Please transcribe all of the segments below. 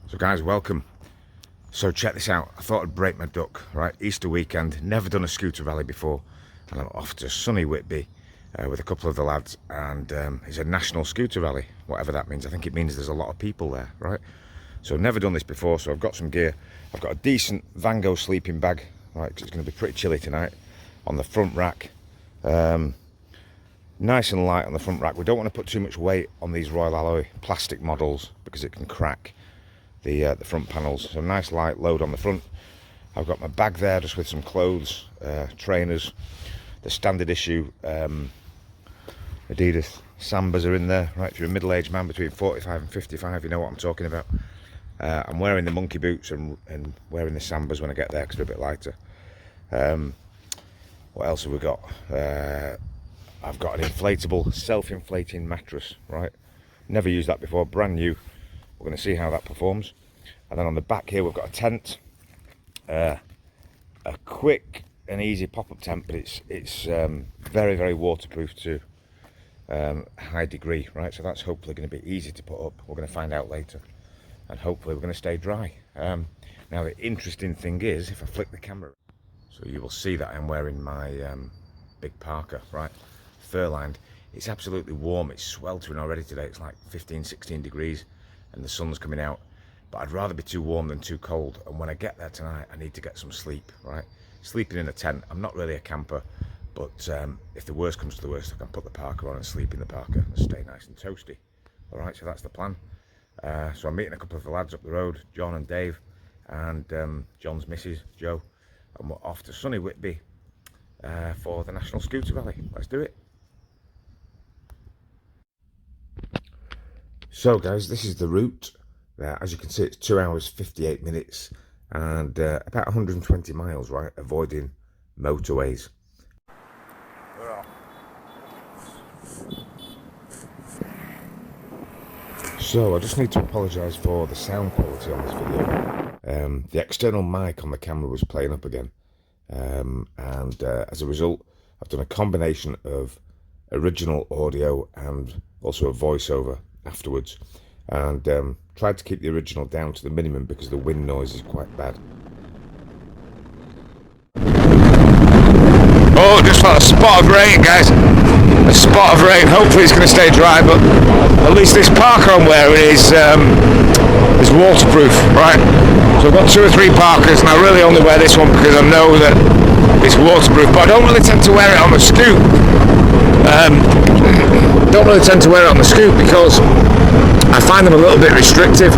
So guys, welcome. So check this out. I thought I'd break my duck, right? Easter weekend, never done a scooter rally before, and I'm off to sunny Whitby with a couple of the lads, and it's a national scooter rally, whatever that means. I think it means there's a lot of people there, right? So never done this before, so I've got some gear. I've got a decent Van Gogh sleeping bag, right, because it's going to be pretty chilly tonight, on the front rack. Nice and light on the front rack. We don't want to put too much weight on these Royal Alloy plastic models because it can crack the front panels. So nice light load on the front. I've got my bag there just with some clothes, trainers, the standard issue Adidas Sambas are in there, right? If you're a middle-aged man between 45 and 55, you know what I'm talking about. I'm wearing the monkey boots and wearing the Sambas when I get there because they're a bit lighter. What else have we got? I've got an inflatable, self-inflating mattress, right? Never used that before, brand new. We're going to see how that performs. And then on the back here, we've got a tent, a quick and easy pop-up tent, but it's very, very waterproof to a high degree, right? So that's hopefully going to be easy to put up. We're going to find out later, and hopefully we're going to stay dry. Now the interesting thing is, if I flick the camera, so you will see that I'm wearing my big parka, right? Fur-lined. It's absolutely warm. It's sweltering already today. It's like 15, 16 degrees. And the sun's coming out, but I'd rather be too warm than too cold. And when I get there tonight, I need to get some sleep, right? Sleeping in a tent. I'm not really a camper, but if the worst comes to the worst, I can put the parka on and sleep in the parka and stay nice and toasty. All right, so that's the plan. So I'm meeting a couple of the lads up the road, John and Dave, and John's missus, Joe, and we're off to sunny Whitby for the National Scooter Rally. Let's do it. So guys, this is the route. As you can see, it's 2 hours 58 minutes and about 120 miles, right, avoiding motorways. So I just need to apologise for the sound quality on this video. The external mic on the camera was playing up again, and as a result I've done a combination of original audio and also a voiceover afterwards, and tried to keep the original down to the minimum because the wind noise is quite bad. Oh, just got a spot of rain, guys. A spot of rain. Hopefully it's going to stay dry, but at least this parka I'm wearing is waterproof, right? So I've got 2 or 3 parkas, and I really only wear this one because I know that it's waterproof, but I don't really tend to wear it on the scoop. Don't really tend to wear it on the scoop because I find them a little bit restrictive.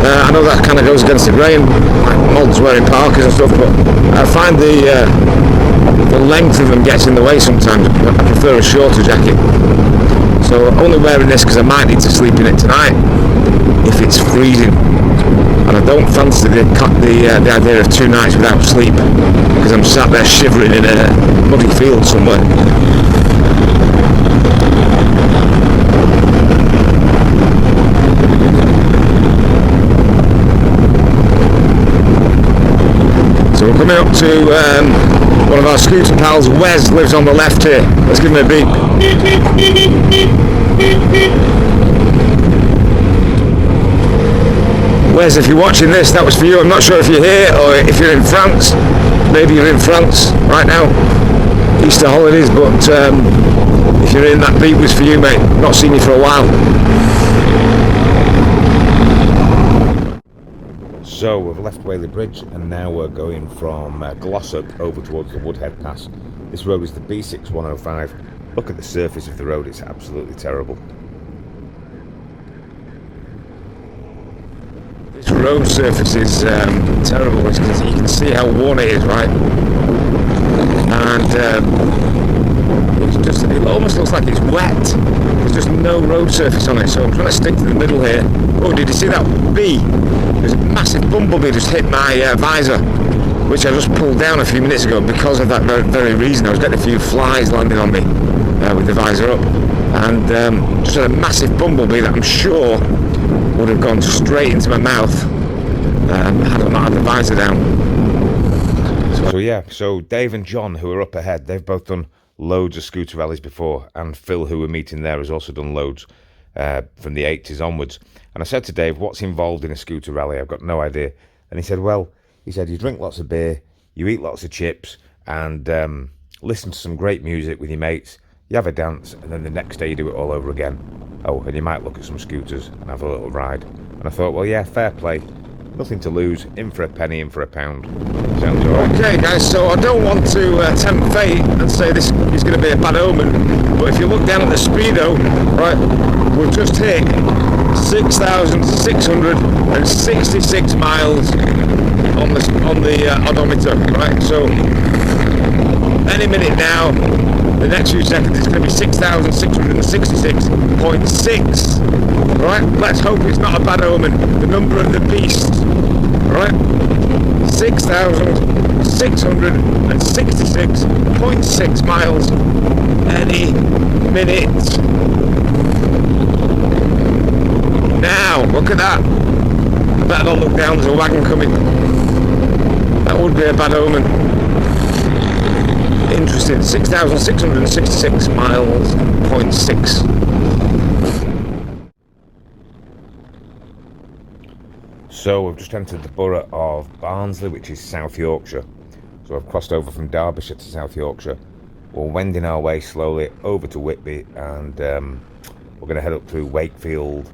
I know that kind of goes against the grain, like mods wearing parkas and stuff, but I find the length of them gets in the way sometimes. I prefer a shorter jacket. So I'm only wearing this because I might need to sleep in it tonight if it's freezing. And I don't fancy the idea of 2 nights without sleep because I'm sat there shivering in a muddy field somewhere. So we're coming up to one of our scooter pals. Wes lives on the left here. Let's give him a beep. Wes, if you're watching this, that was for you. I'm not sure if you're here or if you're in France. Maybe you're in France right now, Easter holidays, but if you're in, that beep was for you, mate. Not seen you for a while. So we've left Whaley Bridge and now we're going from Glossop over towards the Woodhead Pass. This road is the B6105. Look at the surface of the road, it's absolutely terrible. This road surface is terrible. You can see how worn it is, right? And it almost looks like it's wet. There's just no road surface on it, so I'm trying to stick to the middle here. Oh, did you see that bee? There's a massive bumblebee just hit my visor, which I just pulled down a few minutes ago because of that very reason. I was getting a few flies landing on me with the visor up, and just had a massive bumblebee that I'm sure would have gone straight into my mouth had I not had the visor down. So yeah, so Dave and John, who are up ahead, they've both done loads of scooter rallies before, and Phil, who we're meeting there, has also done loads. from the 80s onwards. And I said to Dave, what's involved in a scooter rally? I've got no idea. And he said, well, you drink lots of beer, you eat lots of chips, and listen to some great music with your mates, you have a dance, and then the next day you do it all over again. Oh, and you might look at some scooters and have a little ride. And I thought, well, yeah, fair play. Nothing to lose, in for a penny, in for a pound. Sounds alright. Okay guys, so I don't want to tempt fate and say this is going to be a bad omen, but if you look down at the speedo, right, we've just hit 6,666 miles on the odometer, right, so any minute now, the next few seconds it's going to be 6,666.6, right, let's hope it's not a bad omen, the number of the beast, right, 6,666.6 miles any minute. Now, look at that. Better not look down, there's a wagon coming. That would be a bad omen. Interesting, 6,666 miles, 0.6. So we've just entered the borough of Barnsley, which is South Yorkshire. So I've crossed over from Derbyshire to South Yorkshire. We're wending our way slowly over to Whitby, and we're going to head up through Wakefield,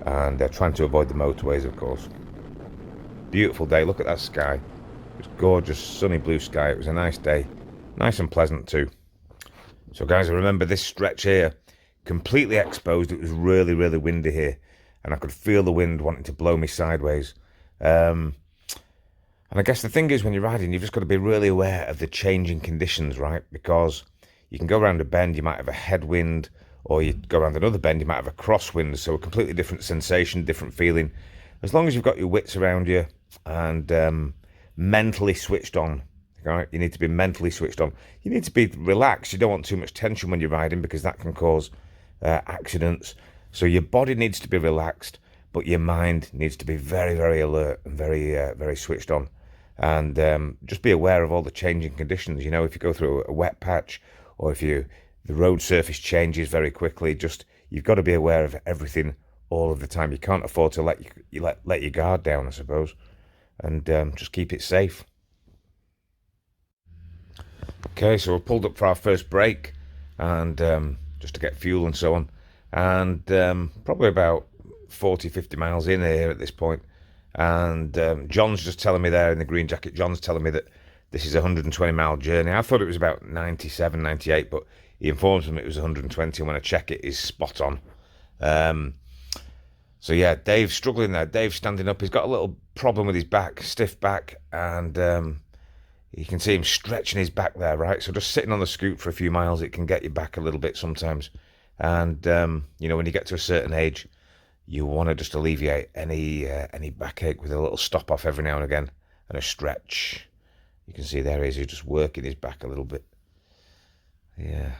and trying to avoid the motorways, of course. Beautiful day, look at that sky. It's gorgeous, sunny blue sky. It was a nice day, nice and pleasant too. So guys, I remember this stretch here, completely exposed. It was really, really windy here, and I could feel the wind wanting to blow me sideways. And I guess the thing is, when you're riding, you've just got to be really aware of the changing conditions, right? Because you can go around a bend, you might have a headwind, or you go around another bend, you might have a crosswind. So a completely different sensation, different feeling. As long as you've got your wits around you and mentally switched on, right? You need to be mentally switched on. You need to be relaxed. You don't want too much tension when you're riding, because that can cause accidents. So your body needs to be relaxed, but your mind needs to be very, very alert and very, very switched on. And just be aware of all the changing conditions. You know, if you go through a wet patch, or if the road surface changes very quickly, you've got to be aware of everything all of the time. You can't afford to let your guard down, I suppose, and just keep it safe. Okay, so we pulled up for our first break, and just to get fuel and so on, and probably about 40-50 miles in here at this point, and John's just telling me there in the green jacket, John's telling me that this is a 120-mile journey. I thought it was about 97, 98, but he informs me it was 120, and when I check it, is spot on. So yeah, Dave's struggling there. Dave's standing up. He's got a little problem with his back, stiff back, and you can see him stretching his back there, right? So just sitting on the scoot for a few miles, it can get you back a little bit sometimes. And you know, when you get to a certain age, you want to just alleviate any backache with a little stop off every now and again and a stretch. You can see there he's just working his back a little bit. Yeah.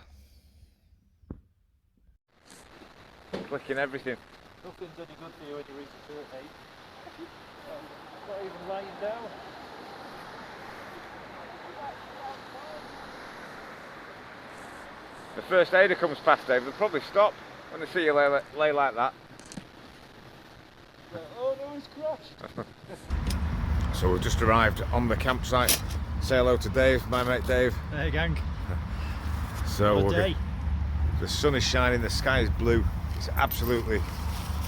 Clicking everything. Nothing's any good for you when you reach a certain age. Not even lying down. The first aider comes past, Dave, they'll probably stop when they see you lay like that. Oh no, he's crashed. So we've just arrived on the campsite. Say hello to Dave, my mate Dave. Hey gang. So What a day. The sun is shining, the sky is blue. It's absolutely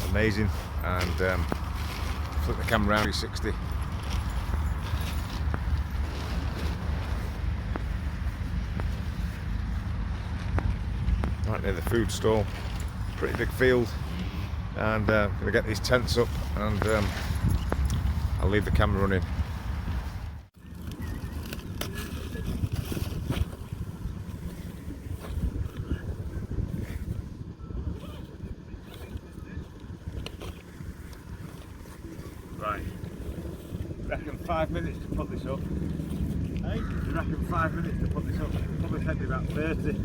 amazing. And flip the camera around 360. Right near the food stall. Pretty big field. And gonna get these tents up, and I'll leave the camera running. Right. Reckon 5 minutes to put this up. Hey? You reckon 5 minutes to put this up? Probably take me about 30.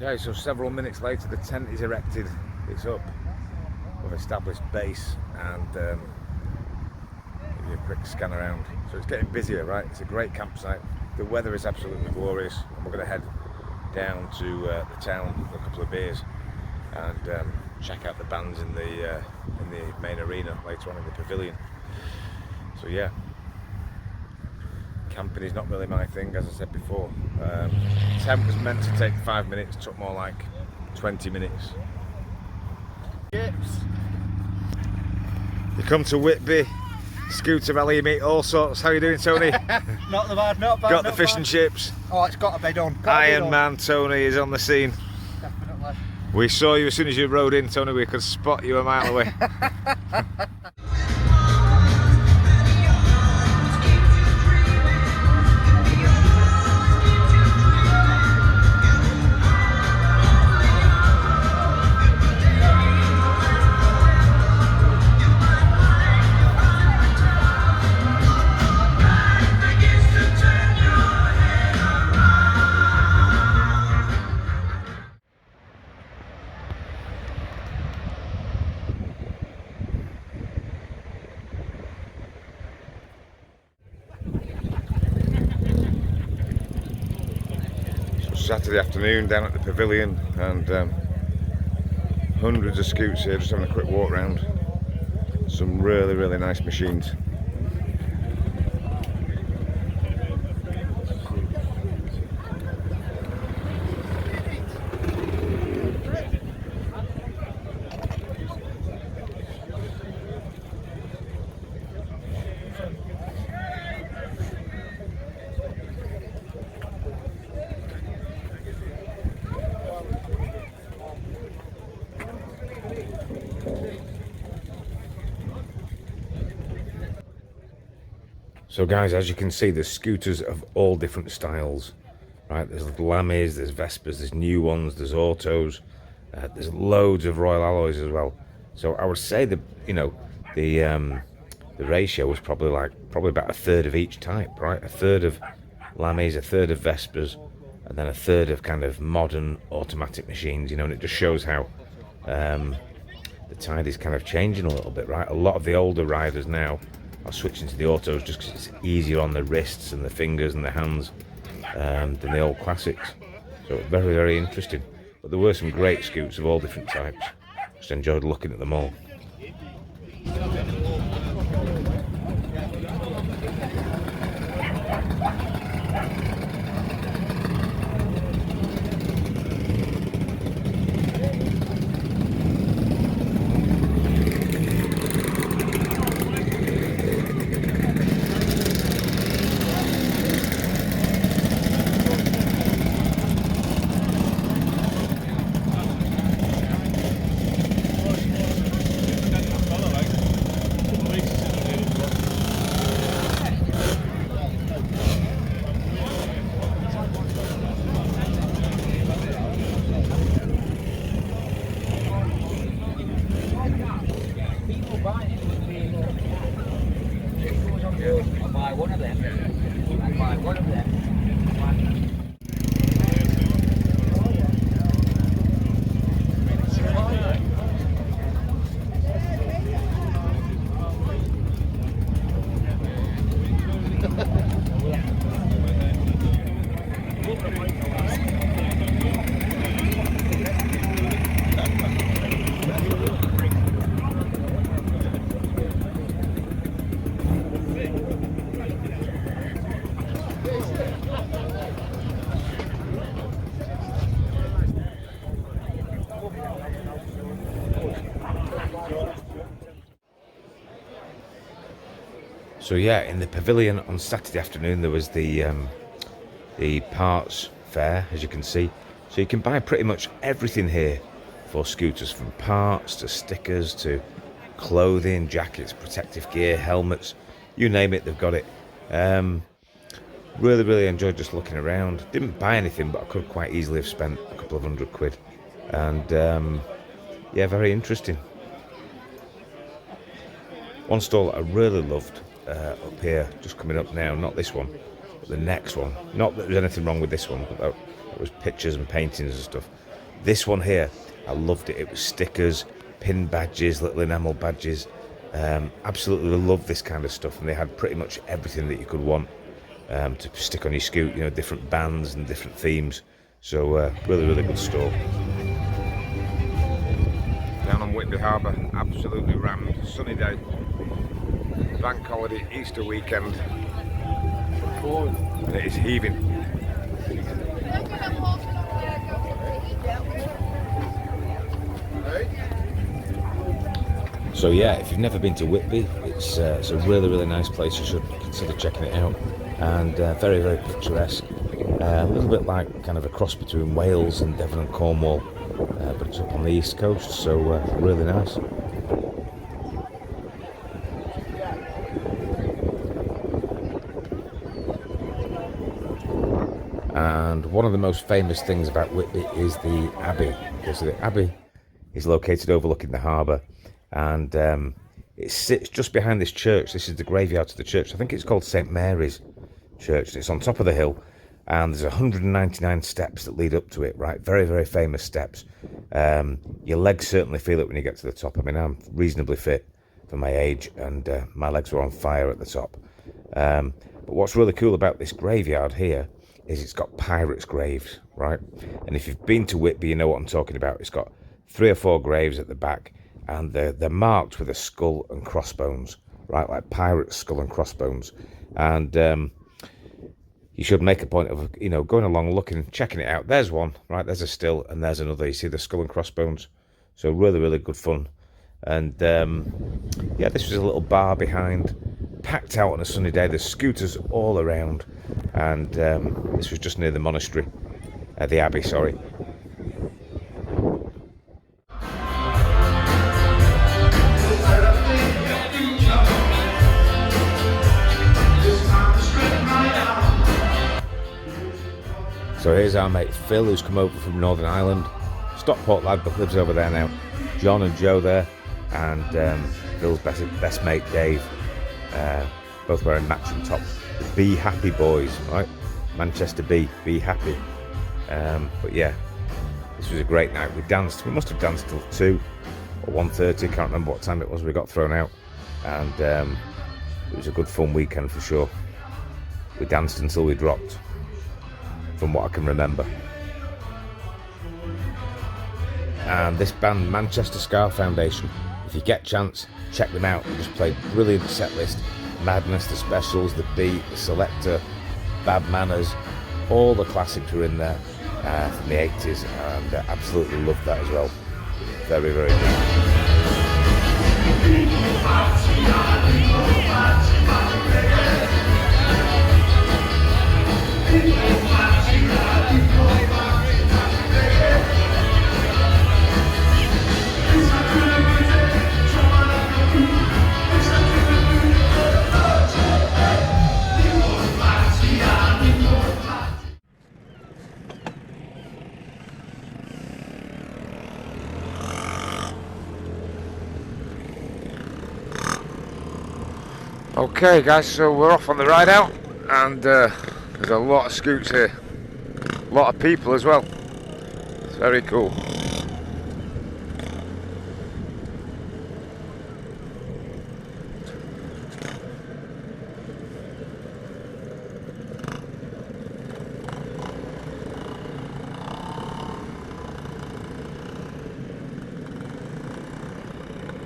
Okay, so several minutes later the tent is erected, it's up. We've established base and give you a quick scan around. So it's getting busier, right? It's a great campsite. The weather is absolutely glorious, and we're going to head down to the town for a couple of beers and check out the bands in the main arena later on in the pavilion. So yeah, camping is not really my thing, as I said before. Tent was meant to take 5 minutes, took more like 20 minutes. Chips. You come to Whitby, scooter rally, you meet all sorts. How you doing, Tony? Not bad, not bad. Got the not fish bad. and chips. Oh, it's got to be done. Iron Man Tony is on the scene. Definitely. We saw you as soon as you rode in, Tony. We could spot you a mile away. Saturday afternoon down at the pavilion, and hundreds of scoots here, just having a quick walk round. Some really nice machines. So guys, as you can see, there's scooters of all different styles, right? There's Lammies, there's Vespers, there's new ones, there's autos, there's loads of Royal Alloys as well. So I would say that, you know, the ratio was probably about a third of each type, right? A third of Lammies, a third of Vespers, and then a third of kind of modern automatic machines, you know, and it just shows how the tide is kind of changing a little bit, right? A lot of the older riders now are switching to the autos just because it's easier on the wrists and the fingers and the hands than the old classics. So very interesting. But there were some great scoots of all different types. Just enjoyed looking at them all. So yeah, in the pavilion on Saturday afternoon there was the parts fair, as you can see. So you can buy pretty much everything here for scooters, from parts to stickers to clothing, jackets, protective gear, helmets, you name it, they've got it. Really enjoyed just looking around. Didn't buy anything, but I could quite easily have spent a couple of £100. And yeah, very interesting. One stall that I really loved up here, just coming up now, not this one, but the next one. Not that there's anything wrong with this one, but there was pictures and paintings and stuff. This one here, I loved it. It was stickers, pin badges, little enamel badges. Absolutely love this kind of stuff, and they had pretty much everything that you could want to stick on your scoot, you know, different bands and different themes. So really, really good store. Down on Whitby Harbour, absolutely rammed, sunny day, bank holiday, Easter weekend, and it is heaving. So yeah, if you've never been to Whitby, it's a really, really nice place. You should consider checking it out, and very, very picturesque. A little bit like kind of a cross between Wales and Devon and Cornwall, but it's up on the east coast, so really nice. And one of the most famous things about Whitby is the Abbey, because the Abbey is located overlooking the harbour, and it sits just behind this church. This is the graveyard to the church. I think it's called St Mary's Church. It's on top of the hill, and there's 199 steps that lead up to it, right? Very, very famous steps. Your legs certainly feel it when you get to the top. I mean, I'm reasonably fit for my age, and my legs were on fire at the top. But what's really cool about this graveyard here is it's got pirates' graves, right? And if you've been to Whitby, you know what I'm talking about. It's got 3 or 4 graves at the back, and they're marked with a skull and crossbones, right? Like pirates' skull and crossbones. And you should make a point of, you know, going along, looking, checking it out. There's one, right? There's a still, and there's another. You see the skull and crossbones. So really, really good fun. And yeah, this was a little bar behind, packed out on a sunny day. There's scooters all around, and this was just near the monastery, the abbey, sorry. So here's our mate Phil, who's come over from Northern Ireland. Stockport lad, but lives over there now. John and Joe there, and Phil's best mate Dave, both wearing matching tops. The Be Happy boys, right? Manchester Be Happy. But yeah, this was a great night. We danced. We must have danced till 2 or 1:30. Can't remember what time it was. We got thrown out, and it was a good fun weekend for sure. We danced until we dropped, from what I can remember. And this band, Manchester Ska Foundation, if you get a chance, check them out. They just play brilliant set list. Madness, The Specials, The Beat, The Selector, Bad Manners, all the classics are in there from the 80s, and absolutely loved that as well. Very, very good. Okay guys, so we're off on the ride out, and there's a lot of scoots here, a lot of people as well. It's very cool.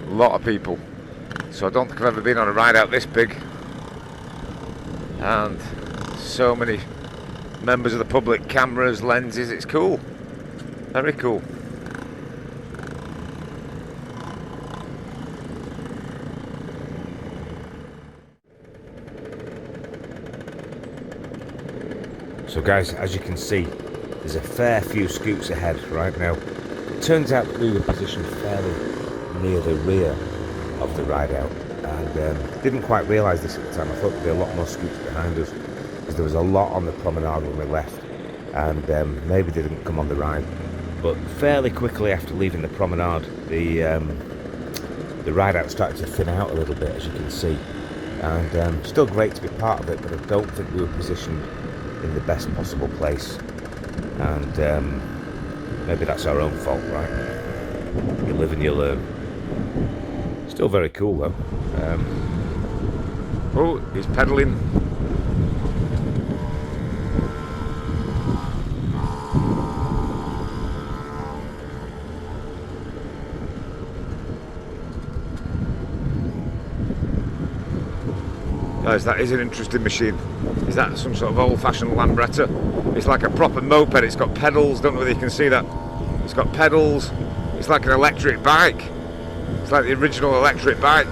A lot of people. So I don't think I've ever been on a ride out this big, and so many members of the public, cameras, lenses. It's cool, very cool. So guys, as you can see, there's a fair few scoots ahead right now. It turns out that we were positioned fairly near the rear of the ride out, and didn't quite realise this at the time. I thought there'd be a lot more scoots behind us, because there was a lot on the promenade when we left, and maybe they didn't come on the ride. But fairly quickly after leaving the promenade, the ride out started to thin out a little bit, as you can see, and still great to be part of it, but I don't think we were positioned in the best possible place. And maybe that's our own fault, right? You live and you learn. Still very cool though. Oh, he's pedalling. Guys, that is an interesting machine. Is that some sort of old-fashioned Lambretta? It's like a proper moped. It's got pedals. Don't know whether you can see that. It's got pedals. It's like an electric bike. It's like the original electric bike. I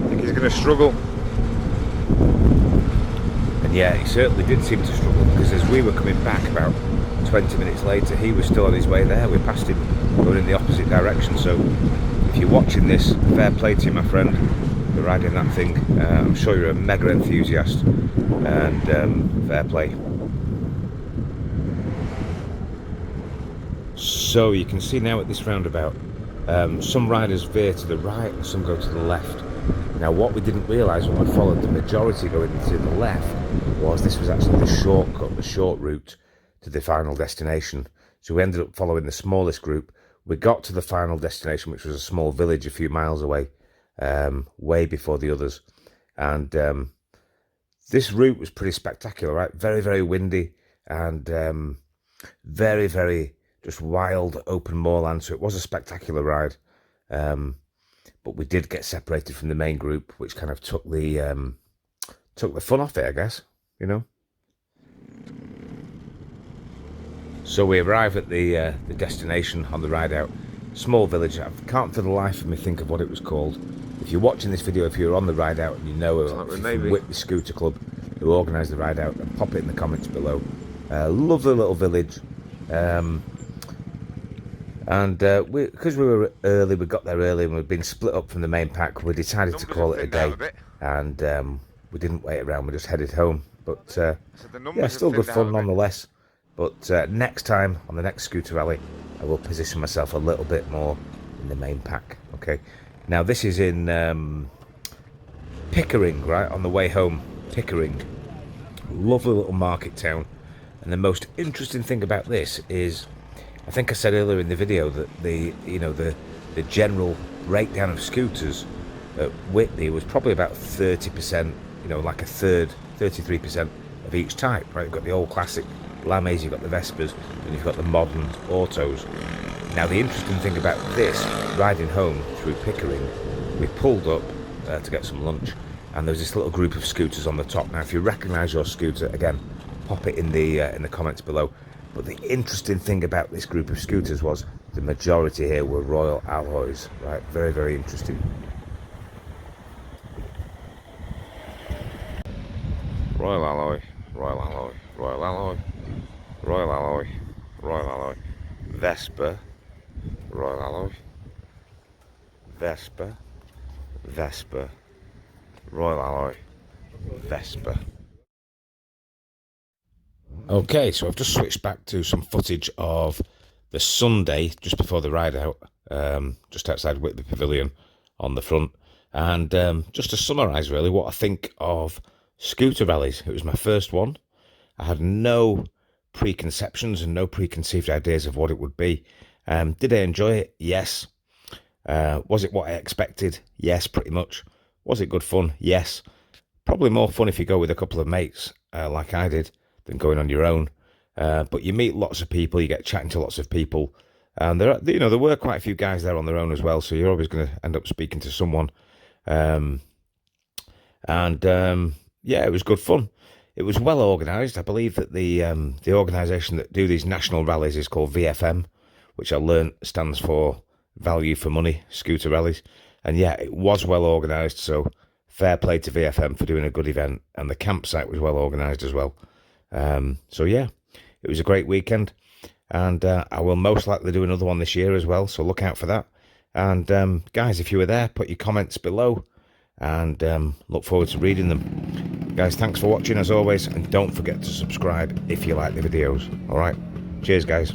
think he's going to struggle. And yeah, he certainly did seem to struggle, because as we were coming back about 20 minutes later, he was still on his way there. We passed him going in the opposite direction. So if you're watching this, fair play to you, my friend. You're riding that thing. I'm sure you're a mega enthusiast, and fair play. So you can see now at this roundabout, some riders veer to the right and some go to the left. Now what we didn't realise when we followed the majority going to the left was this was actually the shortcut, the short route to the final destination. So we ended up following the smallest group. We got to the final destination, which was a small village a few miles away, way before the others. And this route was pretty spectacular, right? Very, very windy and very, very just wild open moorland. So it was a spectacular ride. But we did get separated from the main group, which kind of took the fun off it, I guess, you know. So we arrive at the destination on the ride out. Small village. I can't for the life of me think of what it was called. If you're watching this video, if you're on the ride out and you know Whitby Scooter Club who organised the ride out, and pop it in the comments below. Lovely little village. Because we were early, we got there early and we'd been split up from the main pack, we decided to call it a day. And we didn't wait around, we just headed home. But yeah, still good fun nonetheless. But next time, on the next scooter rally, I will position myself a little bit more in the main pack. Okay, now this is in Pickering, right, on the way home. Pickering, lovely little market town. And the most interesting thing about this is, I think I said earlier in the video that the general breakdown of scooters at Whitby was probably about 30%, like a third, 33% of each type, right? You've got the old classic Lames, you've got the Vespers, and you've got the modern autos. Now the interesting thing about this, riding home through Pickering, we pulled up to get some lunch, and there was this little group of scooters on the top. Now if you recognise your scooter, again, pop it in the comments below. But the interesting thing about this group of scooters was the majority here were Royal Alloys, right? Very, very interesting. Royal Alloy, Royal Alloy, Royal Alloy, Royal Alloy, Royal Alloy, Vespa, Royal Alloy, Vespa, Vespa, Royal Alloy, Vespa. Okay, so I've just switched back to some footage of the Sunday just before the ride out, just outside Whitby Pavilion on the front. And just to summarise really what I think of scooter rallies. It was my first one. I had no preconceptions and no preconceived ideas of what it would be. Did I enjoy it? Yes. Was it what I expected? Yes, pretty much. Was it good fun? Yes. Probably more fun if you go with a couple of mates, like I did, than going on your own. But you meet lots of people, you get chatting to lots of people, and there were quite a few guys there on their own as well, so you're always going to end up speaking to someone. Yeah, it was good fun. It was well organised. I believe that the organisation that do these national rallies is called VFM, which I learned stands for Value for Money Scooter Rallies. And yeah, it was well organised, so fair play to VFM for doing a good event, and the campsite was well organised as well. So yeah, it was a great weekend, and I will most likely do another one this year as well, so look out for that. And guys, if you were there, put your comments below, and look forward to reading them. Guys, thanks for watching as always, and don't forget to subscribe if you like the videos. All right, cheers guys.